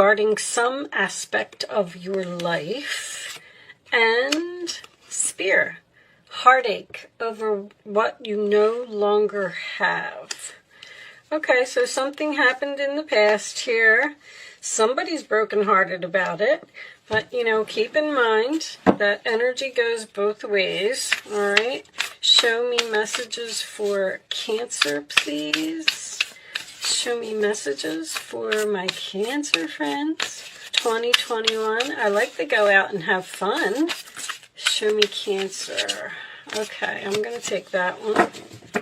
regarding some aspect of your life. And Spear, heartache over what you no longer have. Okay, so something happened in the past here. Somebody's brokenhearted about it. But, you know, keep in mind that energy goes both ways. All right. Show me messages for Cancer, please. Show me messages for my Cancer friends. 2021. I like to go out and have fun. Show me Cancer. Okay, I'm going to take that one.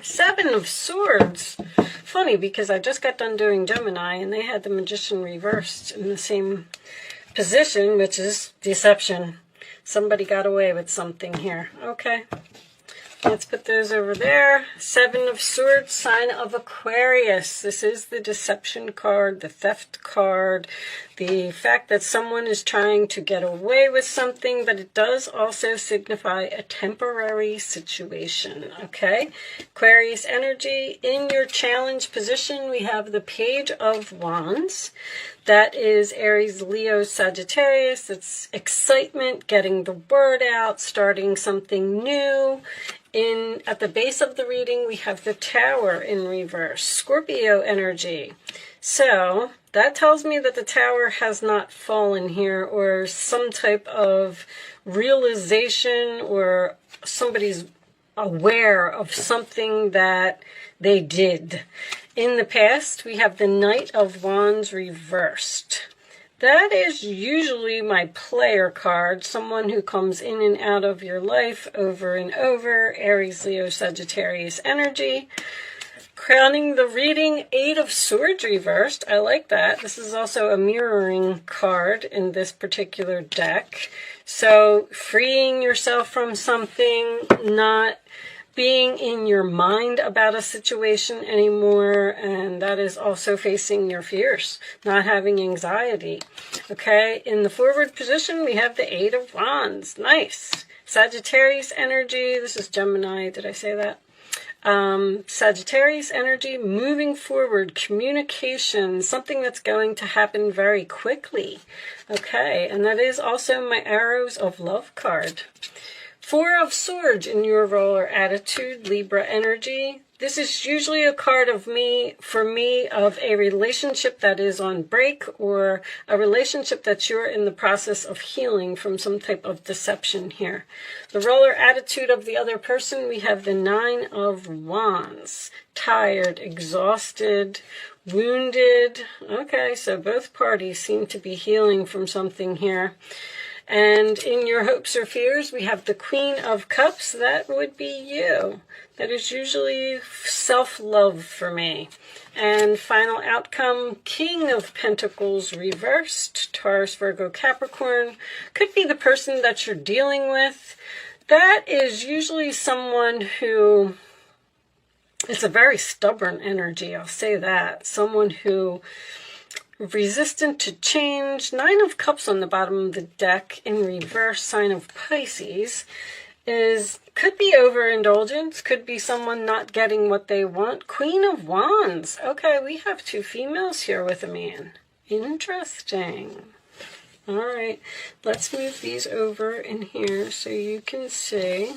7 of Swords. Funny, because I just got done doing Gemini, and they had the Magician reversed in the same position, which is deception. Somebody got away with something here. Okay. Let's put those over there. 7 of Swords, sign of Aquarius. This is the deception card, the theft card, the fact that someone is trying to get away with something, but it does also signify a temporary situation, okay? Aquarius energy, in your challenge position, we have the Page of Wands. That is Aries, Leo, Sagittarius. It's excitement, getting the word out, starting something new. At the base of the reading, we have the Tower in reverse, Scorpio energy. So that tells me that the Tower has not fallen here, or some type of realization, or somebody's aware of something that they did. In the past, we have the Knight of Wands reversed. That is usually my player card, someone who comes in and out of your life over and over. Aries, Leo, Sagittarius energy. Crowning the reading, 8 of Swords reversed. I like that. This is also a mirroring card in this particular deck. So freeing yourself from something, not being in your mind about a situation anymore, and that is also facing your fears, not having anxiety. Okay, in the forward position, we have the 8 of Wands. Nice. Sagittarius energy. This is Gemini. Did I say that? Sagittarius energy, moving forward, communication, something that's going to happen very quickly. Okay, and that is also my Arrows of Love card. 4 of Swords in your role or attitude, Libra energy. This is usually a card of for me, of a relationship that is on break, or a relationship that you're in the process of healing from some type of deception here. The role or attitude of the other person, we have the 9 of Wands. Tired, exhausted, wounded. Okay, so both parties seem to be healing from something here. And in your hopes or fears, we have the Queen of Cups. That would be you. That is usually self-love for me. And final outcome, King of Pentacles reversed. Taurus, Virgo, Capricorn. Could be the person that you're dealing with. That is usually someone who... It's a very stubborn energy, I'll say that. Someone who... resistant to change. 9 of Cups on the bottom of the deck in reverse, sign of Pisces, could be overindulgence, could be someone not getting what they want. Queen of Wands. Okay, we have 2 females here with a man. Interesting. All right, let's move these over in here so you can see.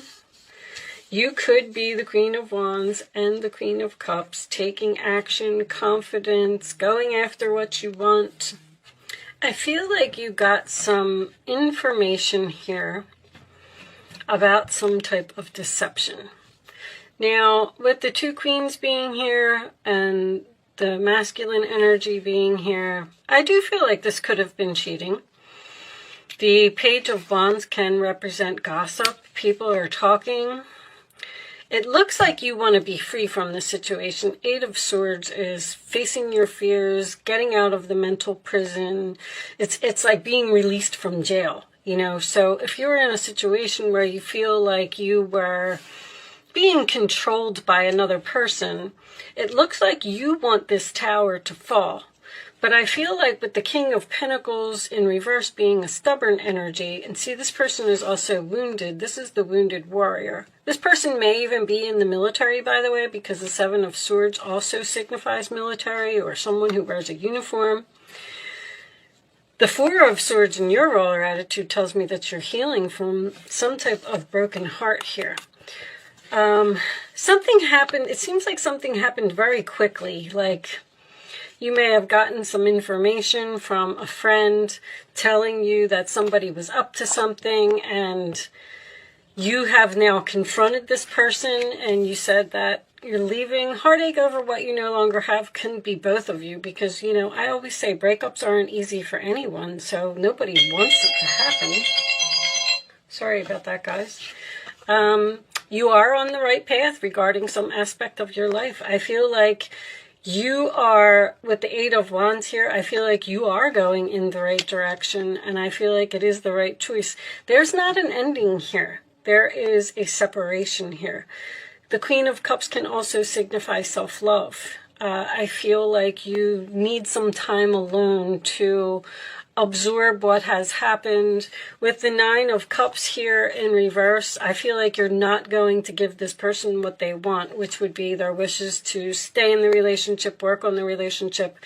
You could be the Queen of Wands and the Queen of Cups, taking action, confidence, going after what you want. I feel like you got some information here about some type of deception. Now, with the 2 queens being here and the masculine energy being here, I do feel like this could have been cheating. The Page of Wands can represent gossip. People are talking. It looks like you want to be free from the situation. 8 of Swords is facing your fears, getting out of the mental prison. It's like being released from jail, you know. So if you're in a situation where you feel like you were being controlled by another person, it looks like you want this tower to fall. But I feel like with the King of Pentacles in reverse being a stubborn energy, and see, this person is also wounded. This is the wounded warrior. This person may even be in the military, by the way, because the 7 of Swords also signifies military or someone who wears a uniform. The Four of Swords in your roller attitude tells me that you're healing from some type of broken heart here. Something happened. It seems like something happened very quickly. Like you may have gotten some information from a friend telling you that somebody was up to something, and you have now confronted this person and you said that you're leaving. Heartache over what you no longer have can be both of you, because, you know, I always say breakups aren't easy for anyone, so nobody wants it to happen. Sorry about that, guys. You are on the right path regarding some aspect of your life. I feel like you are, with the Eight of Wands here, I feel like you are going in the right direction, and I feel like it is the right choice. There's not an ending here. There is a separation here. The Queen of Cups can also signify self-love. I feel like you need some time alone to absorb what has happened. With the Nine of Cups here in reverse, I feel like you're not going to give this person what they want, which would be their wishes to stay in the relationship, work on the relationship.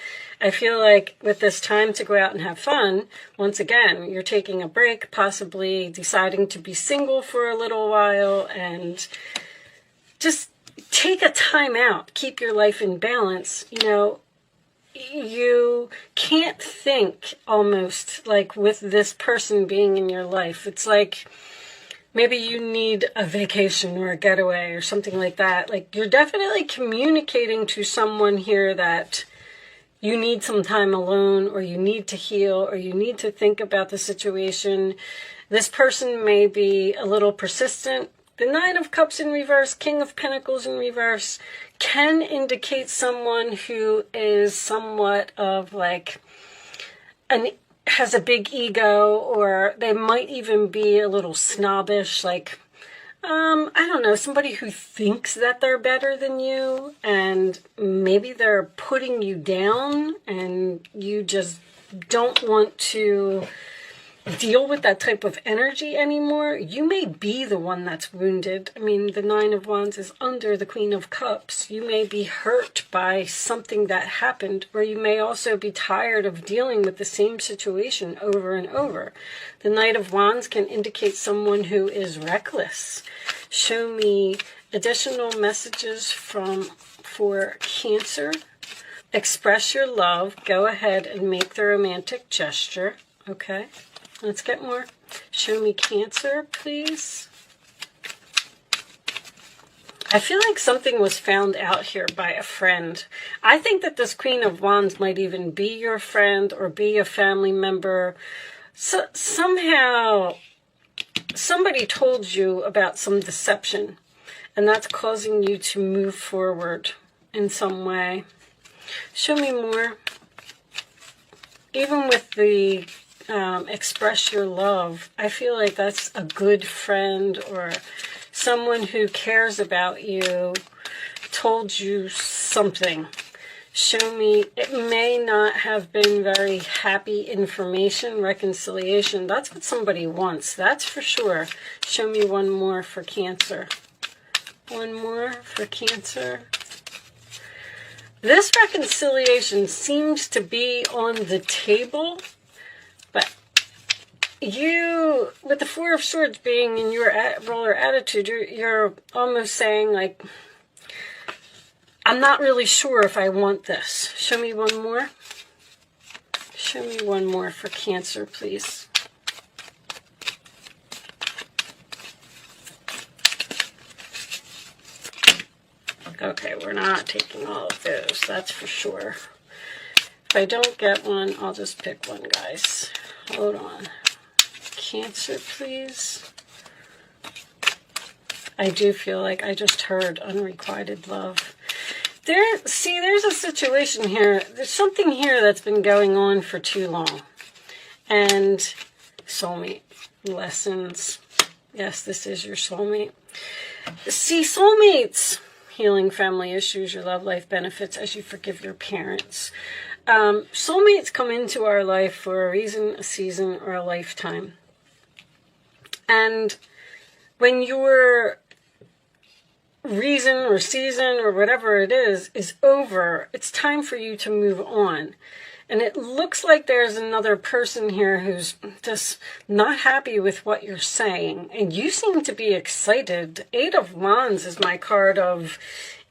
I feel like with this time to go out and have fun, once again, you're taking a break, possibly deciding to be single for a little while, and just take a time out. Keep your life in balance. You know, you can't think almost like with this person being in your life. It's like maybe you need a vacation or a getaway or something like that. Like you're definitely communicating to someone here that you need some time alone, or you need to heal, or you need to think about the situation. This person may be a little persistent. The Nine of Cups in reverse, King of Pentacles in reverse, can indicate someone who is somewhat of like, has a big ego, or they might even be a little snobbish, like, I don't know, somebody who thinks that they're better than you, and maybe they're putting you down, and you just don't want to deal with that type of energy anymore. You may be the one that's wounded. I mean, the Nine of Wands is under the Queen of Cups. You may be hurt by something that happened, or you may also be tired of dealing with the same situation over and over. The Knight of Wands can indicate someone who is reckless. Show me additional messages for Cancer. Express your love. Go ahead and make the romantic gesture. Okay. Let's get more. Show me Cancer, please. I feel like something was found out here by a friend. I think that this Queen of Wands might even be your friend or be a family member. So somehow somebody told you about some deception, and that's causing you to move forward in some way. Show me more. Even with the express your love, I feel like that's a good friend or someone who cares about you told you something. Show me, it may not have been very happy information, reconciliation. That's what somebody wants, that's for sure. Show me one more for Cancer. One more for Cancer. This reconciliation seems to be on the table, but you, with the Four of Swords being in your roller attitude, you're almost saying, like, I'm not really sure if I want this. Show me one more. Show me one more for Cancer, please. Okay, we're not taking all of those, that's for sure. If I don't get one, I'll just pick one, guys. Hold on. Cancer, please. I do feel like I just heard unrequited love. There's a situation here. There's something here that's been going on for too long. And soulmate lessons. Yes, this is your soulmate. See, soulmates, healing family issues, your love life benefits as you forgive your parents. Soulmates come into our life for a reason, a season, or a lifetime. And when your reason or season or whatever it is over, it's time for you to move on. And it looks like there's another person here who's just not happy with what you're saying. And you seem to be excited. 8 of Wands is my card of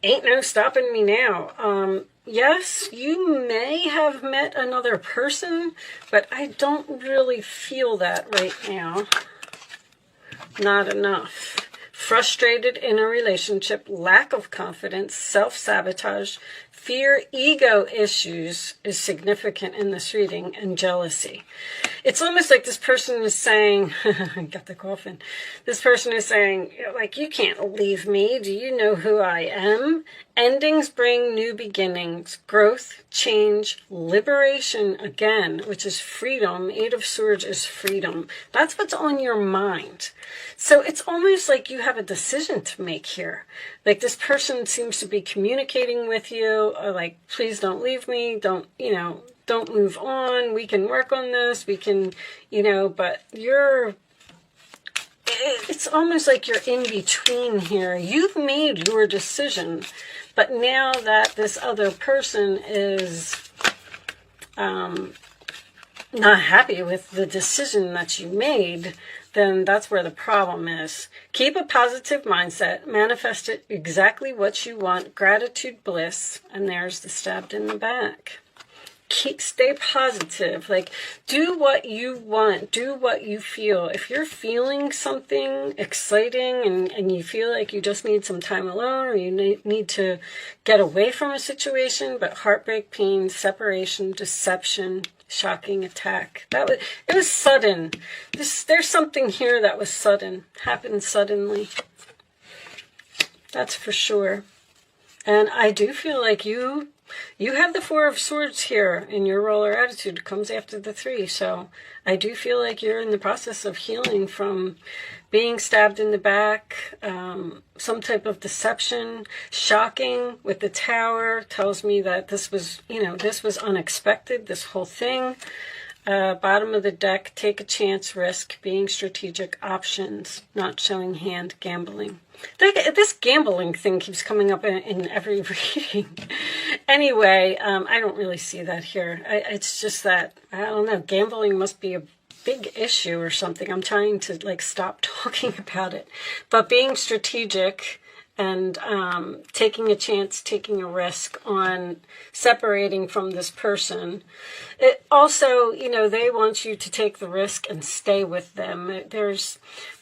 ain't no stopping me now. Yes, you may have met another person, but I don't really feel that right now. Not enough. Frustrated in a relationship, lack of confidence, self-sabotage, fear, ego issues is significant in this reading, and jealousy. It's almost like this person is saying, I got the coffin. This person is saying, like, you can't leave me. Do you know who I am? Endings bring new beginnings, growth, change, liberation again, which is freedom. 8 of Swords is freedom. That's what's on your mind. So it's almost like you have a decision to make here. Like this person seems to be communicating with you, like, please don't leave me, don't move on, we can work on this, we can, but it's almost like you're in between here. You've made your decision, but now that this other person is not happy with the decision that you made, then that's where the problem is. Keep a positive mindset, manifest it exactly what you want, gratitude, bliss, and there's the stabbed in the back. Stay positive, like do what you want, do what you feel. If you're feeling something exciting and you feel like you just need some time alone, or you need to get away from a situation, but heartbreak, pain, separation, deception, shocking attack, it was sudden. There's something here that was sudden, happened suddenly, that's for sure. And I do feel like you have the 4 of Swords here in your roller attitude. It comes after the 3. So I do feel like you're in the process of healing from being stabbed in the back, some type of deception, shocking with the Tower tells me that this was, this was unexpected, this whole thing. Bottom of the deck, take a chance, risk, being strategic, options, not showing hand, gambling. This gambling thing keeps coming up in every reading. Anyway, I don't really see that here. It's just that, I don't know, gambling must be a big issue or something. I'm trying to stop talking about it. But being strategic and taking a chance, taking a risk on separating from this person. It also, they want you to take the risk and stay with them.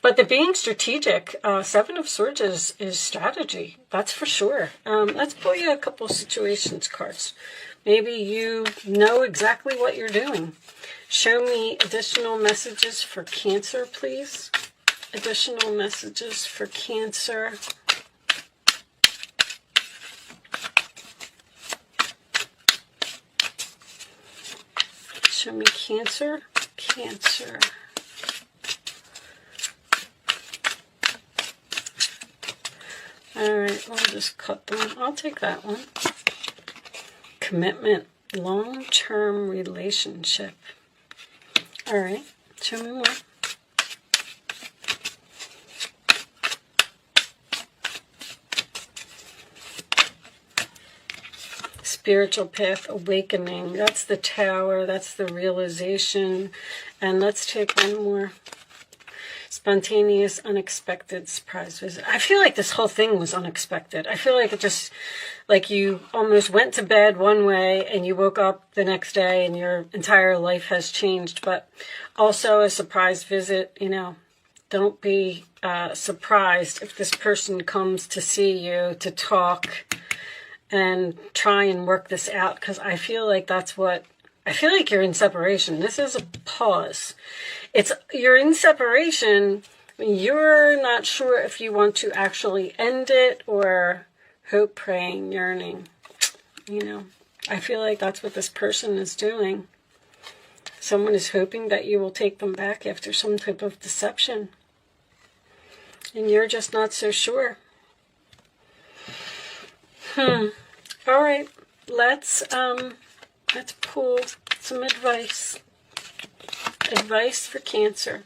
But the being strategic, 7 of Swords is strategy. That's for sure. Let's pull you a couple situations cards. Maybe you know exactly what you're doing. Show me additional messages for Cancer, please. Additional messages for Cancer. Show me Cancer. Cancer. All right, I'll just cut them. I'll take that one. Commitment. Long-term relationship. All right, show me more. Spiritual path, awakening. That's the Tower. That's the realization. And let's take one more. Spontaneous, unexpected, surprise visit. I feel like this whole thing was unexpected. I feel like it just, like you almost went to bed one way and you woke up the next day and your entire life has changed. But also a surprise visit, don't be surprised if this person comes to see you, to talk, and try and work this out, because I feel like I feel like you're in separation. This is a pause. You're in separation. You're not sure if you want to actually end it or hope, praying, yearning. I feel like that's what this person is doing. Someone is hoping that you will take them back after some type of deception. And you're just not so sure. All right, let's pull some advice. Advice for Cancer.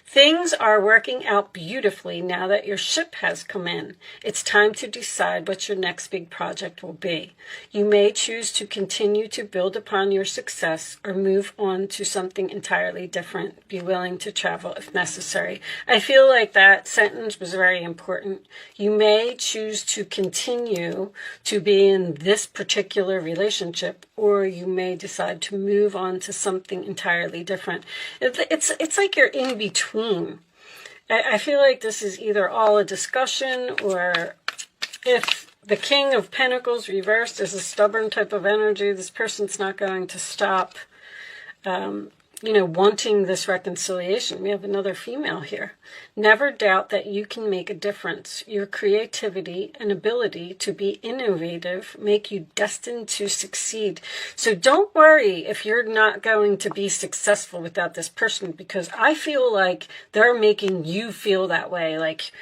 Things are working out beautifully now that your ship has come in. It's time to decide what your next big project will be. You may choose to continue to build upon your success or move on to something entirely different. Be willing to travel if necessary. I feel like that sentence was very important. You may choose to continue to be in this particular relationship, or you may decide to move on to something entirely different. It's like you're in between. I feel like this is either all a discussion, or if the King of Pentacles reversed is a stubborn type of energy, this person's not going to stop, wanting this reconciliation. We have another female here. Never doubt that you can make a difference. Your creativity and ability to be innovative make you destined to succeed. So don't worry if you're not going to be successful without this person, because I feel like they're making you feel that way. Like,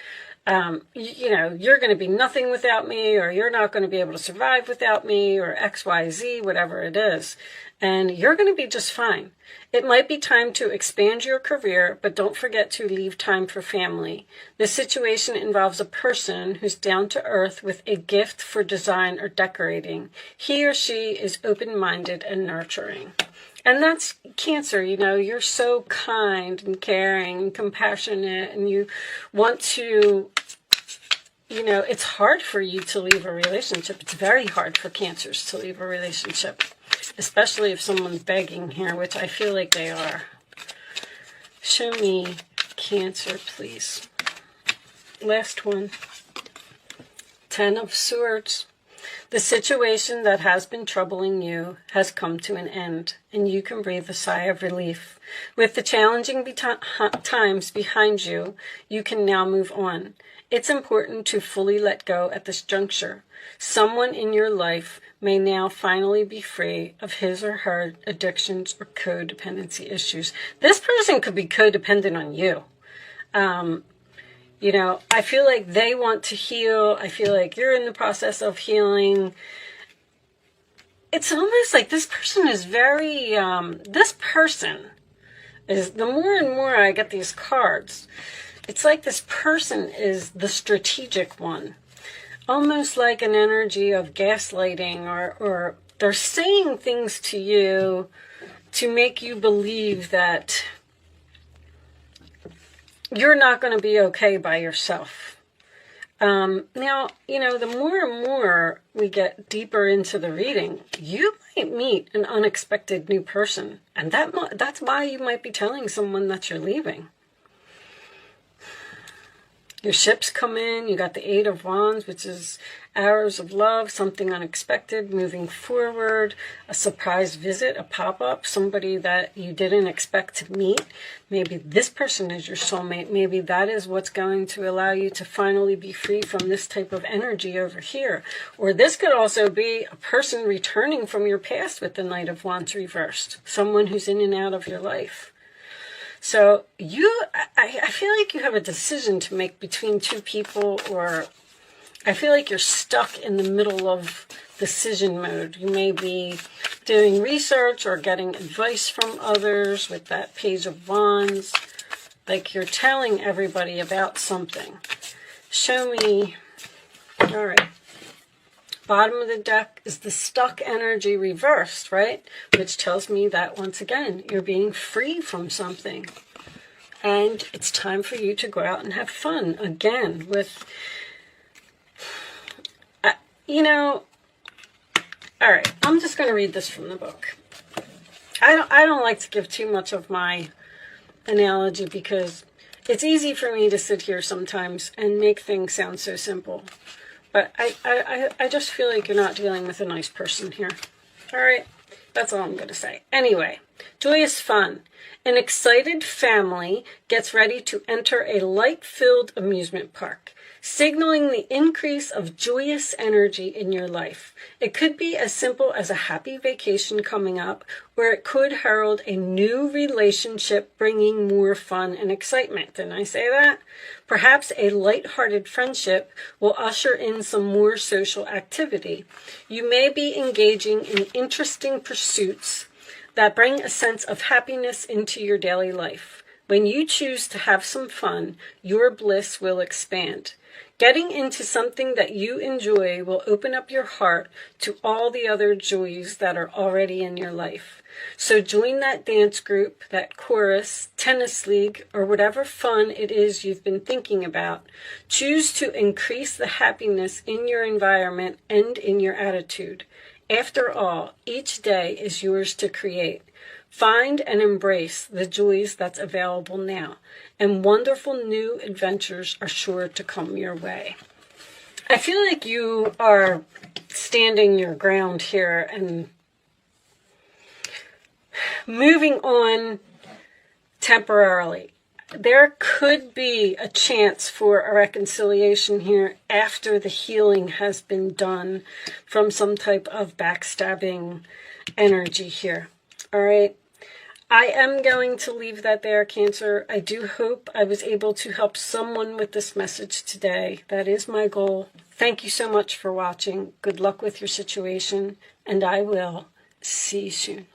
you're going to be nothing without me, or you're not going to be able to survive without me, or X, Y, Z, whatever it is. And you're going to be just fine. It might be time to expand your career, but don't forget to leave time for family. This situation involves a person who's down to earth with a gift for design or decorating. He or she is open-minded and nurturing. And that's Cancer. You're so kind and caring and compassionate, and you want to, it's hard for you to leave a relationship. It's very hard for Cancers to leave a relationship, especially if someone's begging here, which I feel like they are. Show me Cancer, please. Last one. 10 of Swords. The situation that has been troubling you has come to an end, and you can breathe a sigh of relief. With the challenging times behind you, you can now move on. It's important to fully let go at this juncture. Someone in your life may now finally be free of his or her addictions or codependency issues. This person could be codependent on you. I feel like they want to heal. I feel like you're in the process of healing. It's almost like this person is very, the more and more I get these cards, it's like this person is the strategic one. Almost like an energy of gaslighting, or they're saying things to you to make you believe that you're not going to be okay by yourself. Now, the more and more we get deeper into the reading, you might meet an unexpected new person. And that's why you might be telling someone that you're leaving. Your ships come in, you got the 8 of Wands, which is arrows of love, something unexpected, moving forward, a surprise visit, a pop-up, somebody that you didn't expect to meet. Maybe this person is your soulmate. Maybe that is what's going to allow you to finally be free from this type of energy over here. Or this could also be a person returning from your past with the Knight of Wands reversed, someone who's in and out of your life. So I feel like you have a decision to make between two people, or I feel like you're stuck in the middle of decision mode. You may be doing research or getting advice from others with that Page of Wands. Like you're telling everybody about something. Show me. All right. Bottom of the deck is the stuck energy reversed, right? Which tells me that, once again, you're being free from something. And it's time for you to go out and have fun again with, all right, I'm just going to read this from the book. I don't like to give too much of my analogy, because it's easy for me to sit here sometimes and make things sound so simple. But I just feel like you're not dealing with a nice person here. All right, that's all I'm going to say. Anyway, joyous fun. An excited family gets ready to enter a light-filled amusement park, signaling the increase of joyous energy in your life. It could be as simple as a happy vacation coming up, or it could herald a new relationship bringing more fun and excitement. Didn't I say that? Perhaps a light-hearted friendship will usher in some more social activity. You may be engaging in interesting pursuits that bring a sense of happiness into your daily life. When you choose to have some fun, your bliss will expand. Getting into something that you enjoy will open up your heart to all the other joys that are already in your life. So join that dance group, that chorus, tennis league, or whatever fun it is you've been thinking about. Choose to increase the happiness in your environment and in your attitude. After all, each day is yours to create. Find and embrace the joys that's available now, and wonderful new adventures are sure to come your way. I feel like you are standing your ground here and moving on temporarily. There could be a chance for a reconciliation here after the healing has been done from some type of backstabbing energy here. All right. I am going to leave that there, Cancer. I do hope I was able to help someone with this message today. That is my goal. Thank you so much for watching. Good luck with your situation, and I will see you soon.